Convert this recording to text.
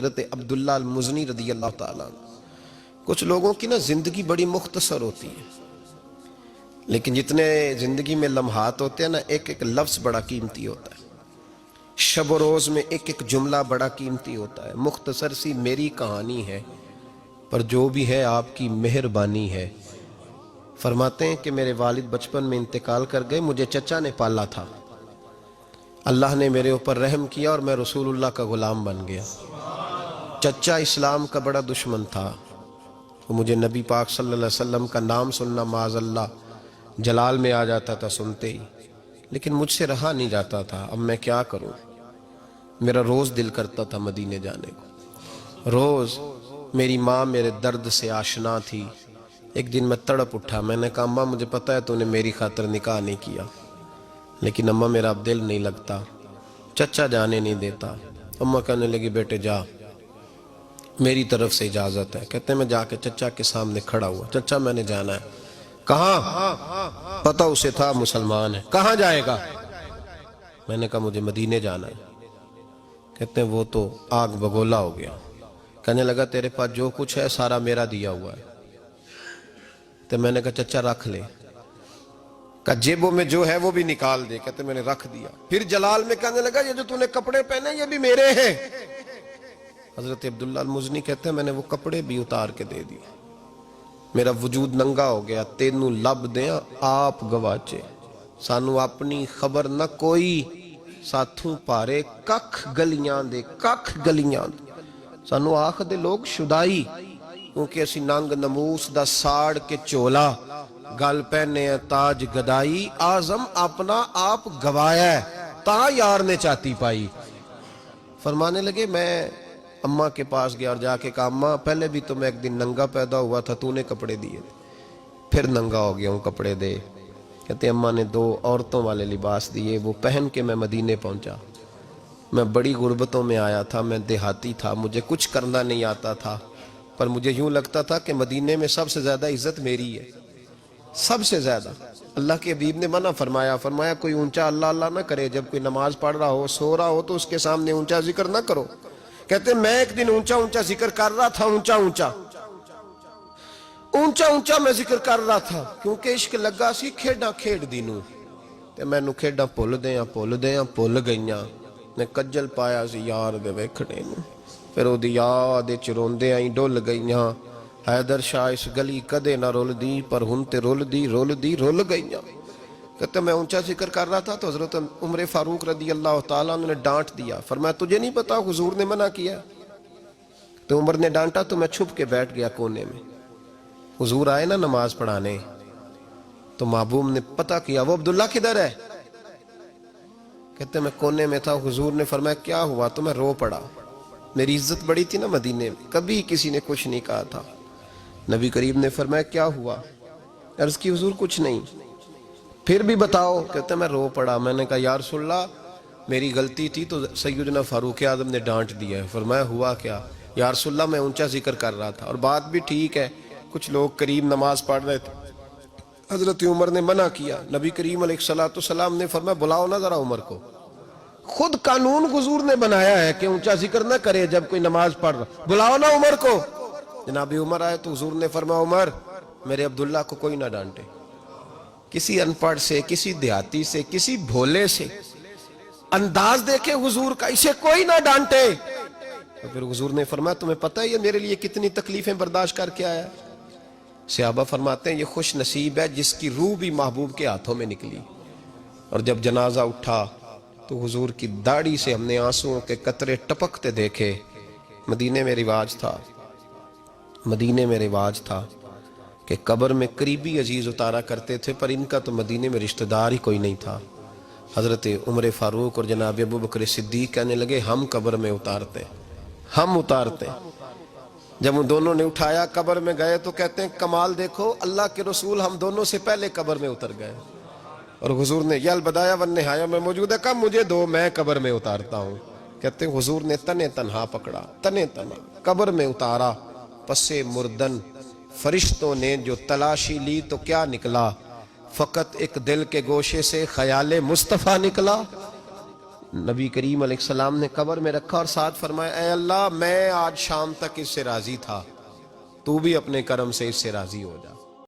حضرت عبداللہ المزنی رضی اللہ تعالیٰ عنہ۔ کچھ لوگوں کی نا زندگی بڑی مختصر ہوتی ہے، لیکن جتنے زندگی میں لمحات ہوتے ہیں نا، ایک ایک لفظ بڑا قیمتی ہوتا ہے، شب و روز میں ایک ایک جملہ بڑا قیمتی ہوتا ہے۔ مختصر سی میری کہانی ہے، پر جو بھی ہے آپ کی مہربانی ہے۔ فرماتے ہیں کہ میرے والد بچپن میں انتقال کر گئے، مجھے چچا نے پالا تھا۔ اللہ نے میرے اوپر رحم کیا اور میں رسول اللہ کا غلام بن گیا۔ چچا اسلام کا بڑا دشمن تھا، وہ مجھے نبی پاک صلی اللہ علیہ وسلم کا نام سننا معاذ اللہ جلال میں آ جاتا تھا سنتے ہی، لیکن مجھ سے رہا نہیں جاتا تھا۔ اب میں کیا کروں؟ میرا روز دل کرتا تھا مدینے جانے کو، روز۔ میری ماں میرے درد سے آشنا تھی۔ ایک دن میں تڑپ اٹھا، میں نے کہا اماں مجھے پتا ہے تو نے میری خاطر نکاح نہیں کیا، لیکن اماں میرا اب دل نہیں لگتا، چچا جانے نہیں دیتا۔ اماں کہنے لگی بیٹے جا، میری طرف سے اجازت ہے۔ کہتے ہیں میں جا کے چچا کے سامنے کھڑا ہوا، چچا میں نے جانا ہے۔ کہاں؟ پتہ اسے تھا مسلمان ہے۔ کہاں جائے گا؟ میں نے کہا مجھے مدینے جانا ہے۔ کہتے ہیں وہ تو آگ بگولا ہو گیا، کہنے لگا تیرے پاس جو کچھ ہے سارا میرا دیا ہوا ہے۔ تو میں نے کہا چچا رکھ لے۔ کہ جیبوں میں جو ہے وہ بھی نکال دے۔ کہتے میں نے رکھ دیا۔ پھر جلال میں کہنے لگا یہ جو تو نے کپڑے پہنے یہ بھی میرے ہیں۔ حضرت عبداللہ المزنی کہتے ہیں میں نے وہ کپڑے بھی اتار کے دے دیے، میرا وجود ننگا ہو گیا۔ تینوں لب دیں آپ گواچے، سانو اپنی خبر نہ کوئی، ساتھوں پارے ککھ گلیاں دے، ککھ گلیاں دے۔ سانو آخ دے لوگ شدائی، کیونکہ اسی ننگ نموس دا ساڑ کے چولا، گل پہنے تاج گدائی، آزم اپنا آپ گوایا ہے تا یار نے چاتی پائی۔ فرمانے لگے میں اماں کے پاس گیا اور جا کے کہا اماں پہلے بھی تو میں ایک دن ننگا پیدا ہوا تھا، تو نے کپڑے دیے تھے، پھر ننگا ہو گیا ہوں، کپڑے دے۔ کہتے اماں نے 2 عورتوں والے لباس دیے، وہ پہن کے میں مدینے پہنچا۔ میں بڑی غربتوں میں آیا تھا، میں دیہاتی تھا، مجھے کچھ کرنا نہیں آتا تھا، پر مجھے یوں لگتا تھا کہ مدینے میں سب سے زیادہ عزت میری ہے، سب سے زیادہ۔ اللہ کے حبیب نے منع فرمایا کوئی اونچا اللہ اللہ نہ کرے، جب کوئی نماز پڑھ رہا ہو سو رہا ہو تو اس کے سامنے اونچا ذکر نہ کرو۔ کہتے میں ایک دن اونچا ذکر کر رہا تھا، اونچا میں ذکر کر رہا تھا، کیونکہ عشق لگا سی کھیڑا کھیڑ دینوں، تے میں نو کھیڑا پھول گئیاں، نے کجل پایا سی یار دے ویکھنے نوں، پھر او دی یاد وچ روندے آئی ڈول گئیاں۔ حیدر شاہ اس گلی کدے نہ رول دی، پر ہن تے رول دی گئیاں۔ کہتے میں اونچا ذکر کر رہا تھا تو حضرت عمر فاروق رضی اللہ تعالیٰ عنہ نے ڈانٹ دیا، فرمایا تجھے نہیں پتا حضور نے منع کیا؟ تو عمر نے ڈانٹا تو میں چھپ کے بیٹھ گیا کونے میں۔ حضور آئے نا نماز پڑھانے تو محبوب نے پتہ کیا وہ عبداللہ کدھر ہے؟ کہتے میں کونے میں تھا، حضور نے فرمایا کیا ہوا؟ تو میں رو پڑا، میری عزت بڑی تھی نا مدینے میں، کبھی کسی نے کچھ نہیں کہا تھا۔ نبی کریم نے فرمایا کیا ہوا؟ عرض کی حضور کچھ نہیں۔ پھر بھی بتاؤ۔ کہتے میں رو پڑا، میں نے کہا یا رسول اللہ میری غلطی تھی تو سیدنا فاروق اعظم نے ڈانٹ دیا ہے۔ فرمایا ہوا کیا؟ یا رسول اللہ میں اونچا ذکر کر رہا تھا، اور بات بھی ٹھیک ہے، کچھ لوگ قریب نماز پڑھ رہے تھے، حضرت عمر نے منع کیا۔ نبی کریم علیہ السلام نے فرمایا بلاؤ نہ ذرا عمر کو، خود قانون حضور نے بنایا ہے کہ اونچا ذکر نہ کرے جب کوئی نماز پڑھ رہا، بلاؤ نہ عمر کو۔ جناب عمر آئے تو حضور نے فرمایا عمر میرے عبداللہ کو کوئی نہ ڈانٹے، کسی ان پڑھ سے، کسی دیہاتی سے، کسی بھولے سے انداز دیکھے حضور کا، اسے کوئی نہ ڈانٹے۔ تو پھر حضور نے فرمایا تمہیں پتہ ہے یہ میرے لیے کتنی تکلیفیں برداشت کر کے آیا؟ صحابہ فرماتے ہیں یہ خوش نصیب ہے جس کی روح بھی محبوب کے ہاتھوں میں نکلی۔ اور جب جنازہ اٹھا تو حضور کی داڑھی سے ہم نے آنسوؤں کے قطرے ٹپکتے دیکھے۔ مدینے میں رواج تھا کہ قبر میں قریبی عزیز اتارا کرتے تھے، پر ان کا تو مدینے میں رشتہ دار ہی کوئی نہیں تھا۔ حضرت عمر فاروق اور جناب ابو بکر صدیق کہنے لگے ہم قبر میں اتارتے۔ جب ان دونوں نے اٹھایا قبر میں گئے تو کہتے ہیں کمال دیکھو اللہ کے رسول ہم دونوں سے پہلے قبر میں اتر گئے، اور حضور نے یہ البدایہ والنہایہ میں موجود ہے کہا مجھے دو میں قبر میں اتارتا ہوں۔ کہتے ہیں حضور نے تنے تنہا پکڑا، تنے تنہا قبر میں اتارا، پسے مردن فرشتوں نے جو تلاشی لی تو کیا نکلا؟ فقط ایک دل کے گوشے سے خیال مصطفیٰ نکلا۔ نبی کریم علیہ السلام نے قبر میں رکھا اور ساتھ فرمایا اے اللہ میں آج شام تک اس سے راضی تھا، تو بھی اپنے کرم سے اس سے راضی ہو جا۔